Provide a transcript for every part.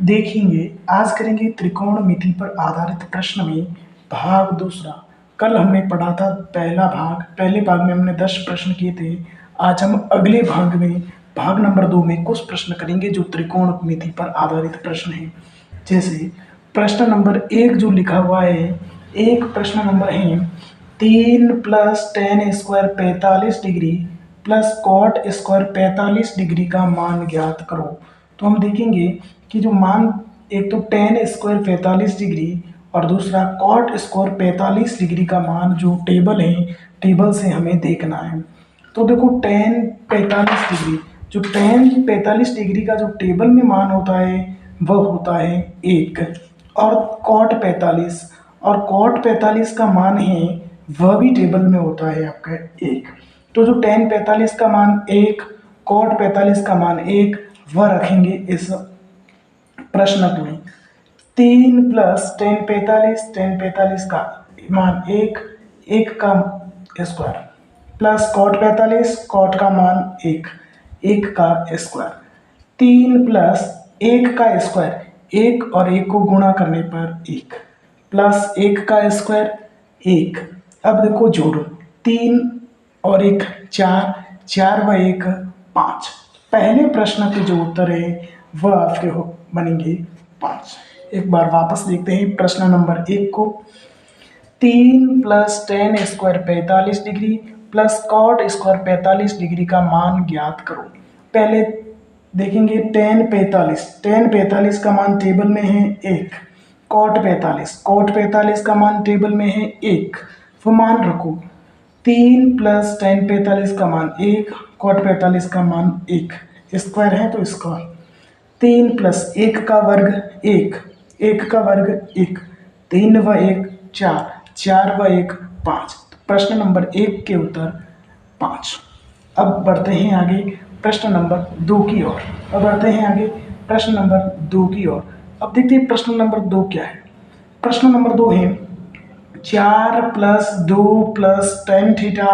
देखेंगे, आज करेंगे त्रिकोणमिति पर आधारित प्रश्न में भाग दूसरा। कल हमने पढ़ा था पहला भाग, पहले भाग में हमने 10 प्रश्न किए थे। आज हम अगले भाग में भाग नंबर 2 में कुछ प्रश्न करेंगे जो त्रिकोणमिति पर आधारित प्रश्न हैं। जैसे प्रश्न नंबर 1 जो लिखा हुआ है, एक प्रश्न नंबर है 3 + tan² 45 degree plus cot² 45 degree का मान ज्ञात करो। तो हम देखेंगे कि जो मान, एक तो tan² 45 डिग्री और दूसरा cot² 45 डिग्री का मान जो टेबल है, टेबल से हमें देखना है। तो देखो tan 45 डिग्री, जो tan 45 डिग्री का जो टेबल में मान होता है वह होता है 1, और cot 45 और cot 45 का मान है वह भी टेबल में होता है आपका 1। तो जो tan 45 का मान 1, cot 45 का मान 1 वह रखेंगे इस प्रश्न में। 3 + tan 45 का मान 1, 1 का स्क्वायर प्लस cot 45, cot का मान 1, 1 का स्क्वायर। 3 + 1 का स्क्वायर, 1 और 1 को गुणा करने पर 1 प्लस 1 का स्क्वायर 1। अब देखो जोड़ो, 3 और 1 4, 4 व 1 5। पहले प्रश्न के जो उत्तर है वह आपके बनेंगे 5। एक बार वापस देखते हैं प्रश्न नंबर 1 को। 3 + tan² 45 degree plus cot² 45 degree का मान ज्ञात करो। पहले देखेंगे tan 45 का मान टेबल में है 1, cot 45 का मान टेबल में है 1, वो मान रखो। 3 + tan 45 का मान 1, cot 45 का मान 1, स्क्वायर है तो स्क्वायर। 3 + 1 का वर्ग 1, 1 का वर्ग 1, 3 व 1 4, 4 व 1 5। प्रश्न नंबर 1 के उत्तर 5। अब बढ़ते हैं आगे प्रश्न नंबर 2 की ओर। प्रश्न नंबर 2 की ओर। अब देखते हैं प्रश्न नंबर 2 क्या है। प्रश्न नंबर 2 है 4 + 2 + tan थीटा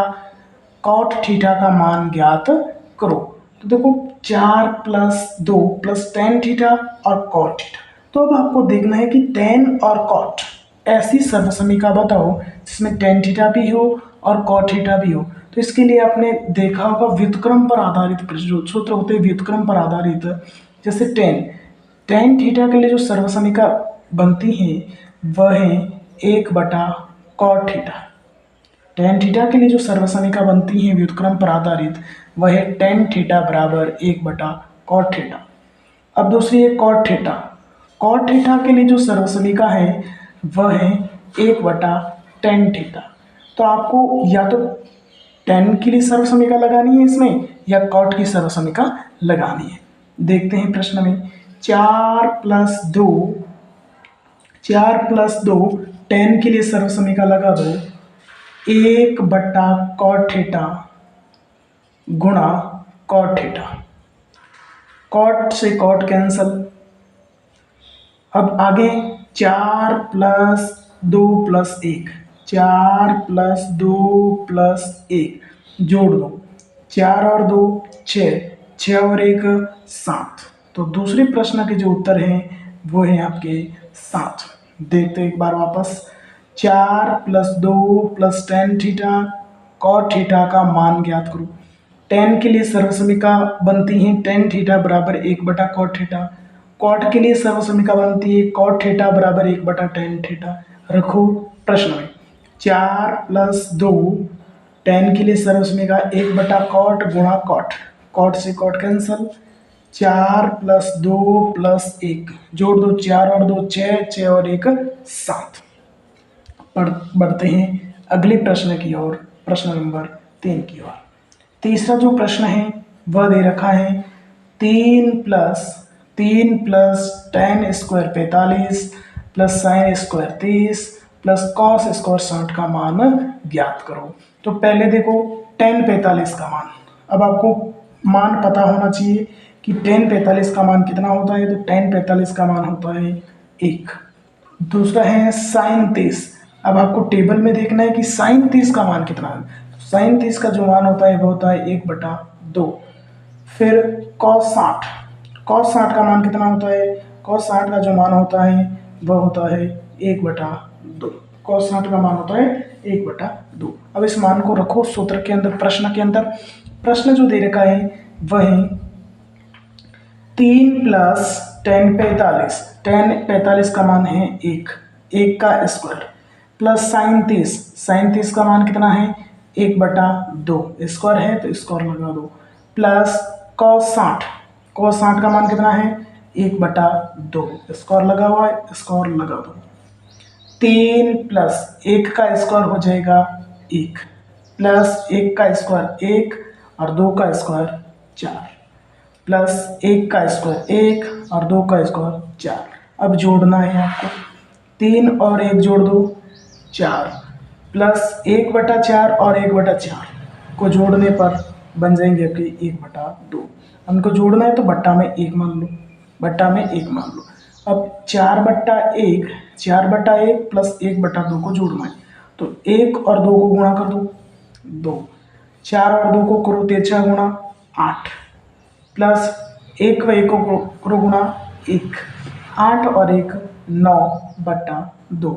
cot थीटा का मान ज्ञात करो। तो देखो 4 + 2 + tan थीटा और cot थीटा। तो अब आपको देखना है कि tan और cot ऐसी सर्वसमीका बताओ जिसमें tan थीटा भी हो और cot थीटा भी हो। तो इसके लिए आपने देखा होगा व्युत्क्रम पर आधारित जो सूत्र होते हैं व्युत्क्रम पर आधारित। जैसे tan थीटा के लिए जो सर्वसमीका बनती है वह है 1/cot थीटा। tan थीटा के लिए जो सर्वसमीका बनती है व्युत्क्रम पर आधारित वह है tan थीटा बराबर 1/cot थीटा। अब दूसरी है cot थीटा। cot थीटा के लिए जो सर्वसमीका है वह है 1/tan थीटा। तो आपको या तो tan के लिए सर्वसमीका लगानी है इसमें या cot की सर्वसमीका लगानी है। देखते हैं प्रश्न में 4 + 2 tan के लिए सर्वसमीका लगा दो 1/cot थीटा गुणा cot थीटा। cot से cot कैंसल। अब आगे 4 + 2 + 1, 4 + 2 + 1 जोड़ दो, 4 और 2 6, 6 और 1 7। तो दूसरे प्रश्न के जो उत्तर हैं वो है आपके 7। देखते एक बार वापस। 4 + 2 + tan थीटा cot थीटा का मान ज्ञात करो। tan के लिए सर्वसमीका बनती है tan थीटा बराबर 1/cot थीटा। cot के लिए सर्वसमीका बनती है cot थीटा बराबर 1/tan थीटा। रखो प्रश्न में 4 + 2 tan के लिए सर्वसमीका 1/cot गुणा cot से cot कैंसल। 4 + 2 + 1 जोड़ दो, 4 और 2 6, 6 और 1 7। बढ़ते हैं अगले प्रश्न की ओर, प्रश्न नंबर 3 की ओर। तीसरा जो प्रश्न है वह दे रखा है 3 + tan² 45 + sin² 30 + cos² 60 का मान ज्ञात करो। तो पहले देखो tan 45 का मान। अब आपको मान पता होना चाहिए कि tan 45 का मान कितना होता है। तो tan 45 का मान होता है 1। दूसरा है sin 30। अब आपको टेबल में देखना है कि sin 30 का मान कितना है। sin 30 का जो मान होता है वो होता है 1/2। फिर cos 60 का मान कितना होता है cos 60 का जो मान होता है वह होता है 1/2। cos 60 का मान होता है 1/2। अब इस मान को रखो सूत्र के अंदर, प्रश्न के अंदर। प्रश्न जो दे रखा है वह है 3 + 10 45। 10 का मान है 1 का स्क्वायर, प्लस साइन 30 का मान कितना है 1/2। स्क्वायर है तो स्क्वायर लगा दो, प्लस cos 60 का मान कितना है 1/2। स्क्वायर लगा हुआ है, स्क्वायर लगा दो। 3 + 1 का स्क्वायर हो जाएगा 1, प्लस 1 का स्क्वायर 1 और 2 का स्क्वायर 4, प्लस 1 का स्क्वायर 1 और 2 का स्क्वायर 4। अब जोड़ना है आपको, 3 और 1 जोड़ दो 4, प्लस 1/4 और 1/4 को जोड़ने पर बन जाएंगे आपके 1/2। हमको जोड़ना है तो बट्टा में 1 मान लो, बट्टा में 1 मान लो। अब 4/1 प्लस 1/2 को जोड़ना है तो 1 और 2 को गुणा कर दो 2, 4 और 2 को करो 3 गुणा 8, प्लस 1 व 1 को करो गुणा 1, 8 और 1 9/2।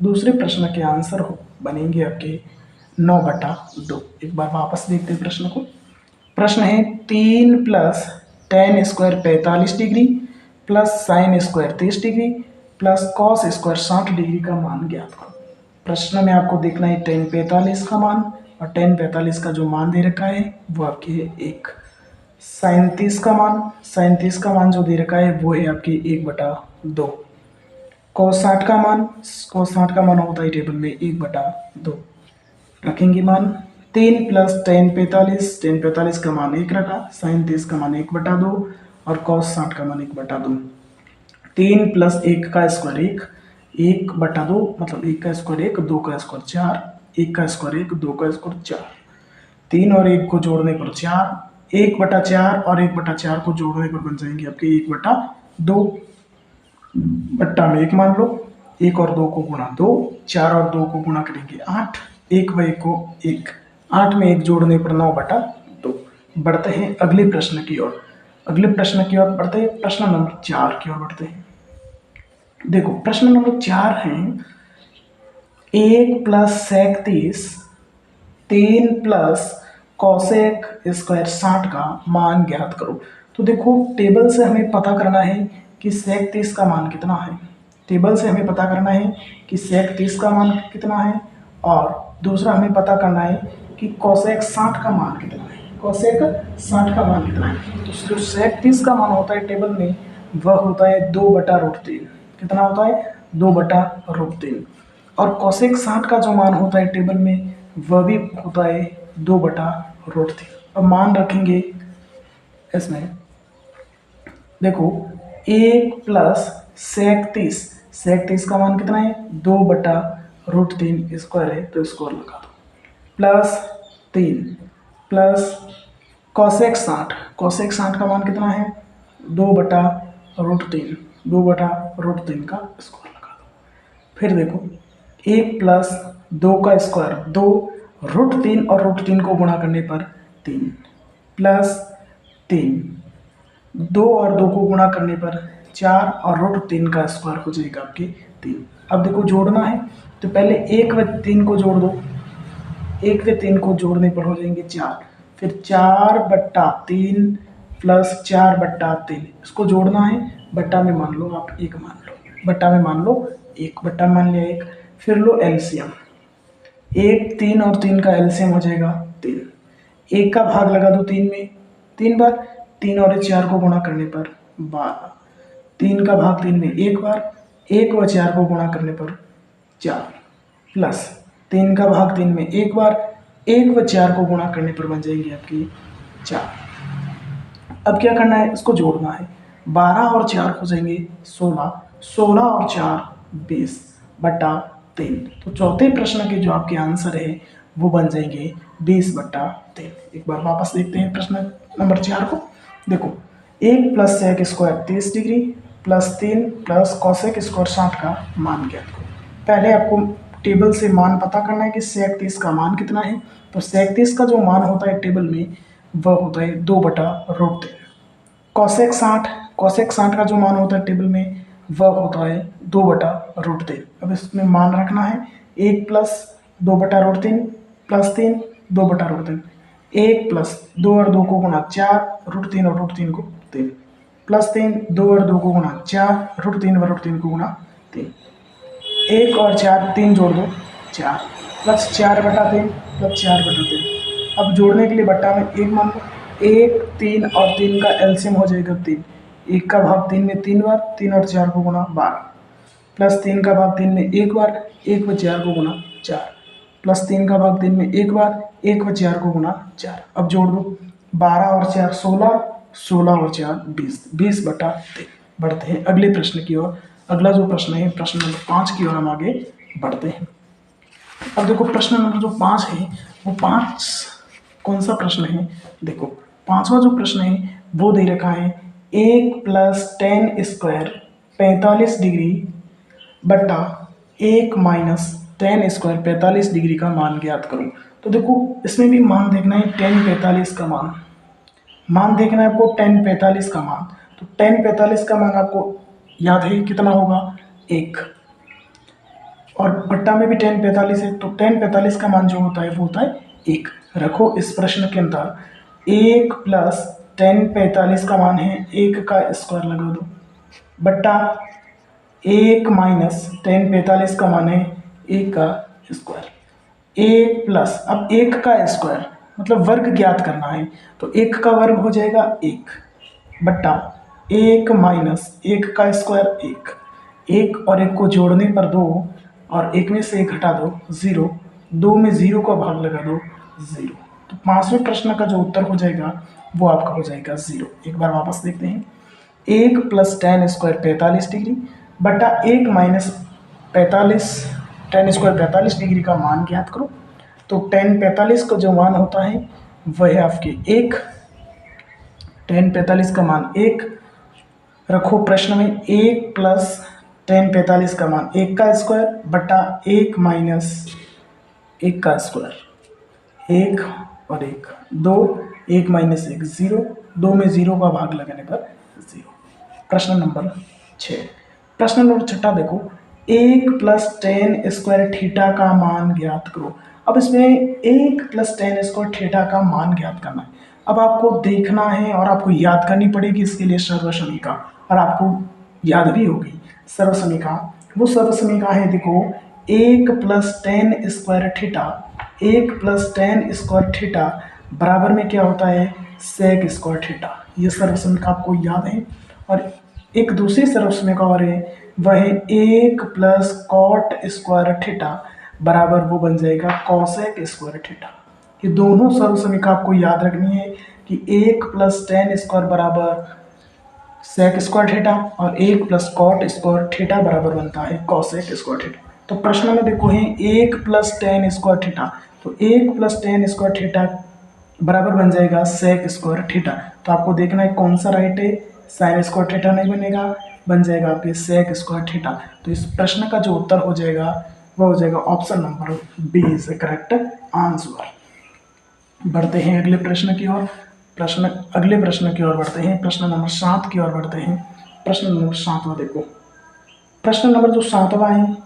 दूसरे प्रश्न के आंसर हो बनेंगे आपके 9/2। एक बार वापस देखते हैं प्रश्न को। प्रश्न है 3 + tan square 45 degree, plus sine square 30 degree, plus cos square 60 degree का मान ज्ञात करो। प्रश्न में आपको देखना है tan 45 का मान, और tan 45 का जो मान दे रखा है वो आपके है 1। साइन 30 का मान जो दे रखा है वो है आपकी 1/2। cos 60 का मान होता है टेबल में 1/2। रखेंगे मान। 3 + tan 45 का मान 1 रखा, साइन 30 का मान 1/2 और cos 60 का मान 1/2। 3 + 1 का स्क्वायर 1/2, मतलब 1 का स्क्वायर 1, 2 का स्क्वायर 4, 1 का स्क्वायर 1, 2 का स्क्वायर 4। 3 और 1 को जोड़ने पर 4, 1/4 और 1/4 को जोड़ने पर बन जाएंगे आपके 1/2। बट्टा में 1 मान लो, 1 और 2 को गुणा 2, 4 और 2 को गुणा करेंगे 8, 1 व 1 को 1, 8 में 1 जोड़ने पर 9/2। बढ़ते हैं अगले प्रश्न की ओर। अगले प्रश्न की ओर बढ़ते हैं, प्रश्न नंबर 4 की ओर बढ़ते हैं। देखो प्रश्न नंबर 4 है 1 + sec 30, 3 + cosec स्क्वायर 60 का मान ज्ञात करो। तो देखो टेबल से हमें पता करना है कि sec 30 का मान कितना है। टेबल से हमें पता करना है कि sec 30 का मान कितना है, और दूसरा हमें पता करना है कि cosec 60 का मान कितना है। cosec 60 का मान कितना है, तो जो sec 30 का मान होता है टेबल में वह होता है 2/√3। कितना होता है 2/√3। और cosec 60 का जो मान होता है टेबल में वह भी होता है 2/√3। अब मान रखेंगे इसमें, देखो 1 + sec 30 का मान कितना है 2/√3 स्क्वायर है तो स्क्वायर लगा दो, प्लस 3 प्लस cosec 60 का मान कितना है 2/√3, 2/√3 का स्क्वायर लगा दो। फिर देखो 1 + 2 का स्क्वायर 2, √3 और √3 को गुणा करने पर 3, प्लस 3, 2 और 2 को गुणा करने पर 4 और √3 का स्क्वायर हो जाएगा आपके 3। अब देखो जोड़ना है तो पहले 1 व 3 को जोड़ दो, 1 व 3 को जोड़ने पर हो जाएंगे 4, फिर 4/3 प्लस 4/3, इसको जोड़ना है, बट्टा में मान लो आप 1 मान लो, बट्टा में मान लो 1, बट्टा मान लिया 1। फिर लो एलसीएम, 1 3 और 3 का एलसीएम हो जाएगा 3, 1 का भाग लगा दो 3 में 3 बार, 3 और 4 को गुणा करने पर 12, 3 का भाग 3 में 1 बार, 1 व 4 को गुणा करने पर 4, प्लस 3 का भाग 3 में 1 बार, 1 व 4 को गुणा करने पर बन जाएंगे आपकी 4। अब क्या करना है, इसको जोड़ना है, 12 और 4 हो जाएंगे 16, 16 और 4 20/3। तो चौथे प्रश्न के जो आपके आंसर है वो बन जाएंगे 20/3। एक बार वापस देखते हैं प्रश्न नंबर 4 को। देखो 1 + sec square 30 degree, plus 3 plus cosec square 60 का मान ज्ञात करो। पहले आपको टेबल से मान पता करना है कि sec 30 का मान कितना है। तो sec 30 का जो मान होता है टेबल में वह होता है 2/√3। कोसेक 60 का जो मान होता है टेबल में वह होता है 2/√3। अब इसमें मान रखना है 1 प्लस 2/√3 प्लस 3 2/√3, 1 प्लस 2 और 2 को गुणा 4 √3 और √3 को 3 प्लस 3 2 और 2 को गुणा 4 √3 और √3 को गुणा 3, 1 और 4 3 जोड़ दो 4 प्लस 4/3 प्लस 4/3। अब जोड़ने के लिए बट्टा में 1 मान लो, 1 3 और 3 का एलसीएम हो जाएगा 3, 1 का भाग 3 में 3 बार, 3 और 4 को गुणा 12 प्लस 3 का भाग 3 में 1 बार, 1 व 4 को गुणा 4 प्लस 3 का भाग 3 में 1 बार, 1 व 4 को गुणा 4। अब जोड़ दो 12 और 4 16, 16 और 4 20, 20/3। बढ़ते हैं अगले प्रश्न की ओर। अगला जो प्रश्न है प्रश्न नंबर 5 की ओर हम आगे बढ़ते हैं। अब देखो प्रश्न नंबर जो 5 है वो 5 कौन सा प्रश्न है, देखो 5वां जो प्रश्न है वो दे रखा है 1 + tan² 45 डिग्री बट्टा 1 - tan² 45 डिग्री का मान ज्ञात करो। तो देखो इसमें भी मान देखना है tan 45 का मान देखना है आपको tan 45 का मान। तो tan 45 का मान आपको याद है कितना होगा 1, और बट्टा में भी tan 45 है, तो tan 45 का मान जो होता है वो होता है 1। रखो इस प्रश्न के अंदर 1 + tan 45 का मान है 1 का स्क्वायर लगा दो बट्टा 1 - tan 45 का मान है 1 का स्क्वायर, 1 प्लस अब 1 का स्क्वायर मतलब वर्ग ज्ञात करना है, तो 1 का वर्ग हो जाएगा 1 बट्टा 1 - 1 का स्क्वायर 1, 1 और 1 को जोड़ने पर 2 और 1 में से 1 घटा दो 0, 2 में 0 का भाग लगा दो 0। तो 5वें प्रश्न का जो उत्तर हो जाएगा वो आपका हो जाएगा 0। एक बार वापस देखते हैं, 1 + tan² 45 डिग्री बटा 1 - 45 tan² 45 डिग्री का मान ज्ञात करो। तो tan 45 का जो मान होता है वह है आपके 1, tan 45 का मान 1 रखो प्रश्न में, 1 + tan 45 का मान 1 का स्क्वायर बटा 1 - 1 का स्क्वायर, 1 और 1 2, 1 - 1 0, 2 में 0 का भाग लगाने पर 0। प्रश्न नंबर 6। प्रश्न नंबर 6 देखो, 1 + tan² थीटा का मान ज्ञात करो। अब इसमें 1 + tan² थीटा का मान ज्ञात करना है। अब आपको देखना है और आपको याद करनी पड़ेगी इसके लिए सर्वसमीका, और आपको याद भी होगी सर्वसमीका। वो सर्वसमीका है देखो 1 + tan² थीटा, 1 + tan² थीटा बराबर में क्या होता है sec² थीटा। ये सर्वसमीका आपको याद है। और एक दूसरी सर्वसमीका और है वह है 1 + cot² थीटा बराबर वो बन जाएगा cosec² थीटा। ये दोनों सर्वसमीका आपको याद रखनी है कि 1 + tan² बराबर sec² थीटा और 1 + cot² थीटा बराबर बनता है cosec² थीटा। तो प्रश्न में देखो है 1 + tan² थीटा, तो 1 + tan² थीटा बराबर बन जाएगा sec² थीटा। तो आपको देखना है कौन सा राइट है, sin² थीटा नहीं बनेगा, बन जाएगा आपके sec² थीटा। तो इस प्रश्न का जो उत्तर हो जाएगा वह हो जाएगा option number B is the correct answer. बढ़ते हैं अगले प्रश्न की ओर। अगले प्रश्न की ओर बढ़ते हैं, प्रश्न नंबर 7 की ओर बढ़ते हैं। प्रश्न नंबर 7वां देखो, प्रश्न नंबर जो 7वां है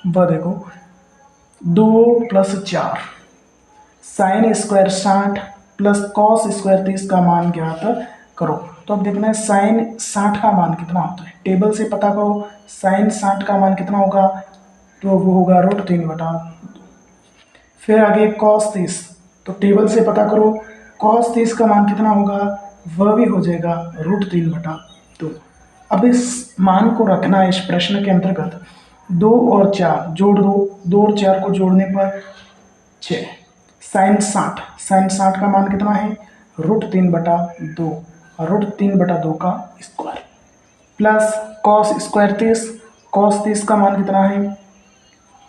वह देखो 2 + 4 sin² 60 + cos² 30 का मान ज्ञात करो। तो अब देखना है sin 60 का मान कितना होता है, टेबल से पता करो। sin 60 का मान कितना होगा, तो वो होगा √3/2। फिर आगे cos 30, तो टेबल से पता करो cos 30 का मान कितना होगा, वह भी हो जाएगा √3/2। अब इस मान को रखना है इस प्रश्न के अंतर्गत 2 और 4 जोड़ दो, 2 और 4 को जोड़ने पर 6, sin 60 का मान कितना है √3/2 और √3/2 का स्क्वायर प्लस cos 30 का मान कितना है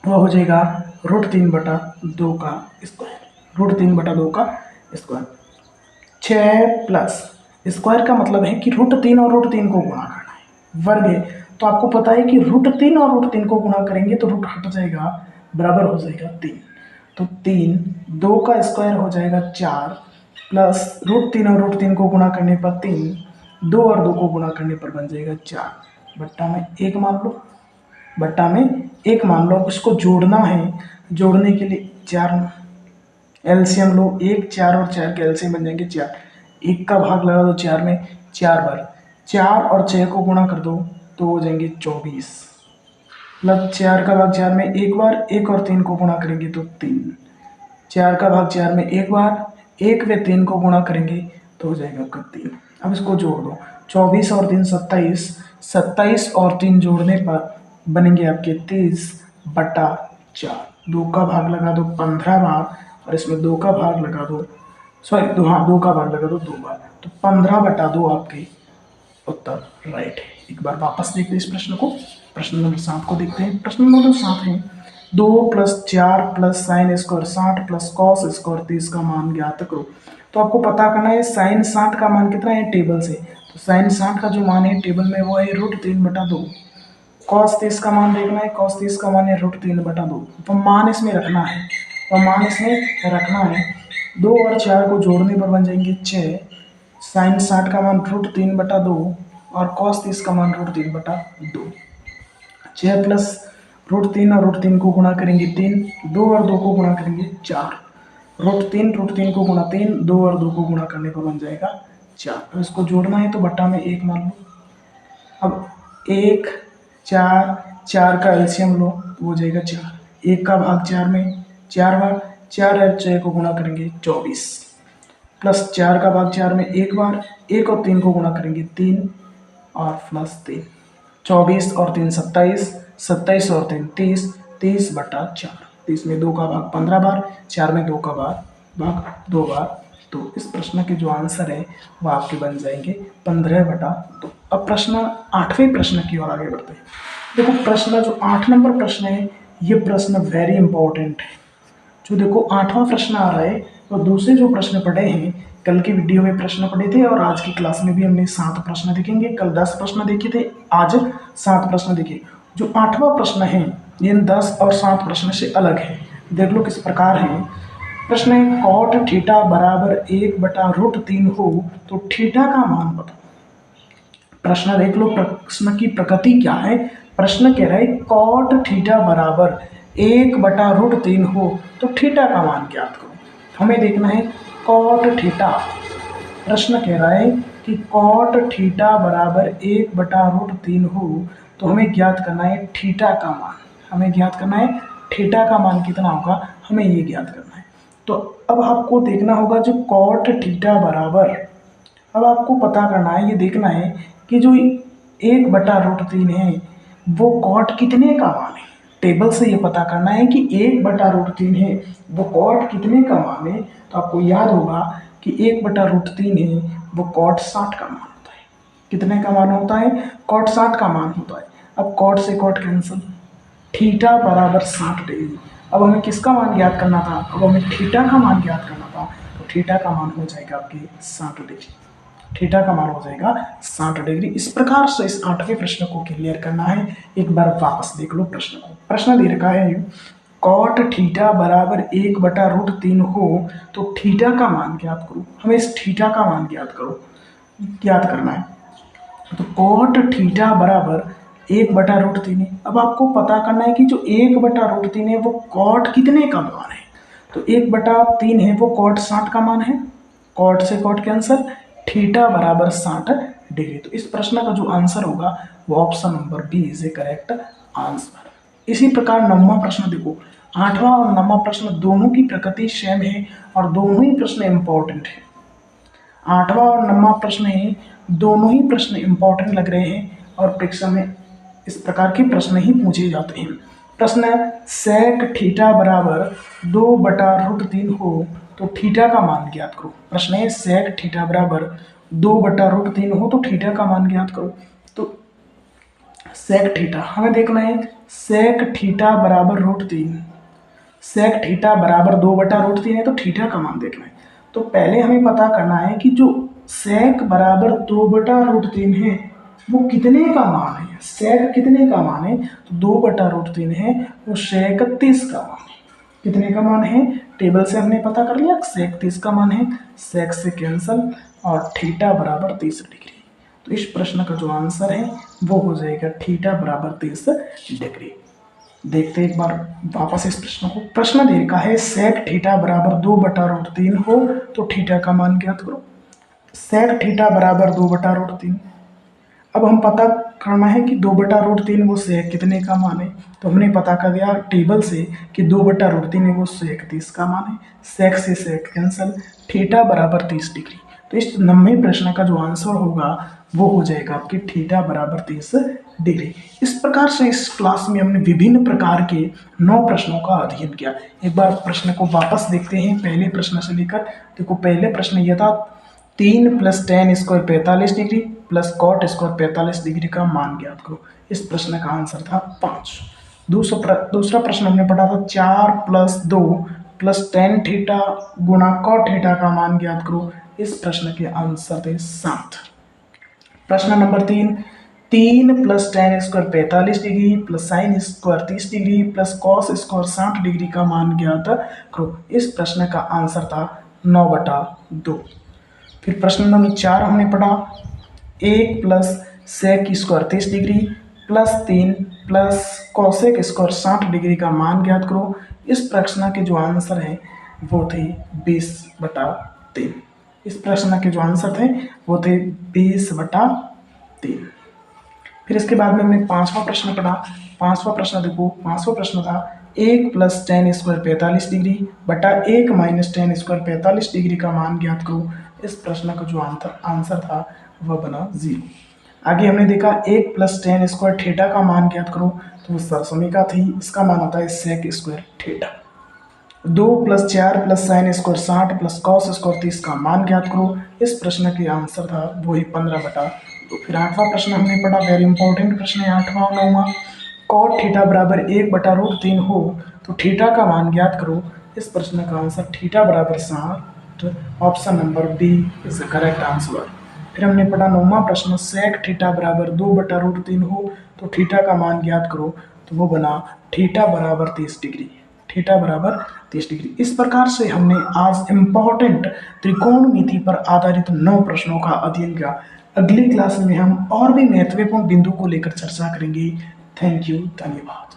वह हो जाएगा √3/2 का स्क्वायर, √3/2 का स्क्वायर। 6 प्लस स्क्वायर का मतलब है कि √3 और √3 को गुणा करना है, वर्ग है तो आपको पता है कि √3 और √3 को गुणा करेंगे तो रूट हट जाएगा, बराबर हो जाएगा 3। तो 3, 2 का स्क्वायर हो जाएगा 4 प्लस √3 और √3 को गुणा करने पर 3, 2 और 2 को गुणा करने पर बन जाएगा 4, बट्टा में 1 मान लो, बट्टा में 1 मान लो। अब इसको जोड़ना है, जोड़ने के लिए 4 एलसीएम लो, 1 4 और 4 के एलसीएम बन जाएंगे 4, 1 का भाग लगा दो 4 में 4 बार, 4 और 6 को गुणा कर दो तो हो जाएंगे 24, प्लस 4 का भाग 4 में 1 बार, 1 और 3 को गुणा करेंगे तो 3, 4 का भाग 4 में 1 बार, 1 व 3 को गुणा करेंगे तो हो जाएगा आपका 3। अब इसको जोड़ दो, 24 और 3 27, 27 और 3 जोड़ने पर बनेंगे आपके 30 बटा 4, 2 का भाग लगा दो 15 बार और इसमें 2 का भाग लगा दो, सॉरी हाँ 2 का भाग लगा दो 2 बार, तो 15 बटा 2 आपके उत्तर राइट है। एक बार वापस देखते हैं इस प्रश्न को, प्रश्न नंबर 7 को देखते हैं। प्रश्न नंबर 7 है 2 + 4 + sin स्क्वायर 60 + cos स्क्वायर 30 का मान ज्ञात करो। तो आपको पता करना है sin 60 का मान कितना है टेबल से, तो sin 60 का जो मान है टेबल में वो है √3/2। cos 30 का मान देखना है, cos 30 का मान है √3/2, तो मान इसमें रखना है, तो मान इसमें रखना है। 2 और 4 को जोड़ने पर बन जाएंगे 6, sin 60 का मान √3/2 और cos 30 का मान √3/2, 6 प्लस √3 और √3 को गुणा करेंगे 3, 2 और 2 को गुणा करेंगे 4, √3 को गुणा 3, 2 और 2 को गुणा करने पर बन जाएगा 4। अब इसको जोड़ना है तो बट्टा में 1 मान लो। अब 1 4 4 का एलसीएम लो तो हो जाएगा 4, 1 का भाग 4 में 4 बार, 4 और 6 को गुणा करेंगे 24, प्लस 4 का भाग 4 में 1 बार, 1 और 3 को गुणा करेंगे 3 और प्लस 3, 24 और 3 27, 27 और 3 30, 30 बटा 4, 30 में 2 का भाग 15 बार, 4 में 2 का भाग 2 बार, तो इस प्रश्न के जो आंसर है वो आपके बन जाएंगे 15/2। अब प्रश्न 8वें प्रश्न की ओर आगे बढ़ते हैं। देखो प्रश्न जो 8 नंबर प्रश्न है ये प्रश्न वेरी इंपॉर्टेंट है। जो देखो 8वां प्रश्न आ रहा है तो दूसरे जो प्रश्न पढ़े हैं, कल की वीडियो में प्रश्न पढ़े थे और आज की क्लास में भी हमने 7 प्रश्न देखेंगे। कल 10 प्रश्न देखे थे, आज 7 प्रश्न देखे। जो 8वां प्रश्न है ये 10 और 7 प्रश्न से अलग है। देख लो किस प्रकार है। प्रश्न है cot थीटा बराबर 1/√3 हो तो थीटा का मान बताओ। प्रश्न देख लो, प्रश्न की प्रकृति क्या है। प्रश्न कह रहा है cot थीटा बराबर 1/√3 हो तो थीटा का मान ज्ञात करो। हमें देखना है cot थीटा। प्रश्न कह रहा है कि cot थीटा बराबर 1/√3 हो तो हमें ज्ञात करना है थीटा का मान। हमें ज्ञात करना है थीटा का मान कितना होगा, हमें ये ज्ञात करना है। तो अब आपको देखना होगा जो cot थीटा बराबर, अब आपको पता करना है, ये देखना है कि जो 1/√3 है वो cot कितने का मान है। टेबल से ये पता करना है कि 1/√3 है वो cot कितने का मान है। तो आपको याद होगा कि 1/√3 है वो cot 60 का मान होता है। कितने का मान होता है, cot 60 का मान होता है। अब cot से cot कैंसिल, थीटा बराबर 60 डिग्री। अब हमें किसका मान ज्ञात करना था, अब हमें थीटा का मान ज्ञात करना था। तो थीटा का मान हो जाएगा आपके 60 डिग्री। थीटा का मान हो जाएगा 60 डिग्री। इस प्रकार से इस 8वें प्रश्न को क्लियर करना है। एक बार वापस देख लो प्रश्न को। प्रश्न दे रखा है cot थीटा बराबर 1/√3 हो तो थीटा का मान ज्ञात करो। हमें इस थीटा का मान ज्ञात करना है। तो cot थीटा बराबर 1/√3 है। अब आपको पता करना है कि जो 1/√3 है वो cot कितने का मान है। तो 1/3 है वो cot 60 का मान है। cot से cot कैंसिल, थीटा बराबर 60 डिग्री। तो इस प्रश्न का जो आंसर होगा वो option number B is a correct answer. इसी प्रकार 9वां प्रश्न देखो, 8वां और 9वां प्रश्न दोनों की प्रकृति सेम है और दोनों ही प्रश्न इंपॉर्टेंट है। 8वां और 9वां प्रश्न है, दोनों ही प्रश्न इंपॉर्टेंट लग रहे हैं और परीक्षा में इस प्रकार के प्रश्न ही पूछे जाते हैं। प्रश्न है sec थीटा बराबर 2/√3 हो तो थीटा का मान ज्ञात करो। प्रश्न है sec थीटा बराबर 2/√3 हो तो थीटा का मान ज्ञात करो। तो sec थीटा हमें देखना है, sec थीटा बराबर √3, sec थीटा बराबर 2/√3 है तो थीटा का मान देखना है। तो पहले हमें पता करना है कि जो sec बराबर 2/√3 है वो कितने का मान है। sec कितने का मान है, तो 2/√3 है वो sec 30 का मान है। कितने का मान है, टेबल से हमने पता कर लिया sec 30 का मान है। sec से कैंसल और थीटा बराबर 30 डिग्री। तो इस प्रश्न का जो आंसर है वो हो जाएगा थीटा बराबर 30 डिग्री। देखते एक बार वापस इस प्रश्न को। प्रश्न दे रखा है सेक थीटा बराबर 2/√3 हो तो थीटा का मान ज्ञात करो। सेक थीटा बराबर 2/√3। अब हम पता करना है कि 2/√3 वो सेक कितने का मान है। तो हमने पता कर दिया टेबल से कि 2/√3 है वो सेक 30 का मान है। सेक से सेक कैंसल, थीटा बराबर 30 डिग्री। तो इस 90 प्रश्न का जो आंसर होगा वो हो जाएगा आपकी थीटा बराबर 30 डिग्री। इस प्रकार से इस क्लास में हमने विभिन्न प्रकार के 9 प्रश्नों का अध्ययन किया। एक बार प्रश्न को वापस देखते हैं पहले प्रश्न से लेकर। देखो पहले प्रश्न यह था 3 + tan square 45 degree plus cot square 45 degree का मान ज्ञात करो। इस प्रश्न का आंसर था 5। दूसरा प्रश्न हमने पढ़ा था 4 + 2 + tan थीटा गुणा कॉट थीटा का मान ज्ञात करो। इस प्रश्न के आंसर थे 7। प्रश्न number 3 + tan square 45 degree plus sine square 30 degree plus cos square 60 degree का मान ज्ञात करो। इस प्रश्न का आंसर था 9/2। फिर प्रश्न नंबर 4 हमने पढ़ा 1 + sec square 30 degree plus 3 plus cosec square 60 degree का मान ज्ञात करो। इस प्रश्न के जो आंसर है वो थे 20/3। इस प्रश्न के जो आंसर थे वो थे 20/3। फिर इसके बाद में हमने 5वां प्रश्न पढ़ा। 5वां प्रश्न देखो, 5वां प्रश्न था 1 + tan स्क्वायर 45 डिग्री बटा 1 - tan स्क्वायर 45 डिग्री का मान ज्ञात करो। इस प्रश्न का जो आंसर था वह बना 0। आगे हमने देखा 1 + tan स्क्वायर थीटा का मान ज्ञात करो, तो वो सरसमीका थी, इसका मान होता है sec square theta. 2 + 4 + sine square 60 plus cos square 30 का मान ज्ञात करो। इस प्रश्न के आंसर था वही 15/2। फिर 8वां प्रश्न हमने पढ़ा, वेरी इंपॉर्टेंट प्रश्न है 8वां और 9वां। कॉट थीटा बराबर 1/√3 हो तो थीटा का मान ज्ञात करो। इस प्रश्न का आंसर थीटा बराबर 60, option number B is the correct answer. फिर हमने पढ़ा 9वां प्रश्न, सेक थीटा बराबर 2/√3 हो तो थीटा का मान ज्ञात करो, तो वो बना थीटा बराबर 30 डिग्री। थीटा बराबर 30 डिग्री। इस प्रकार से हमने आज इंपॉर्टेंट त्रिकोणमिति पर आधारित 9 प्रश्नों का अध्ययन किया। अगली क्लास में हम और भी महत्वपूर्ण बिंदु को लेकर चर्चा करेंगे। थैंक यू, धन्यवाद।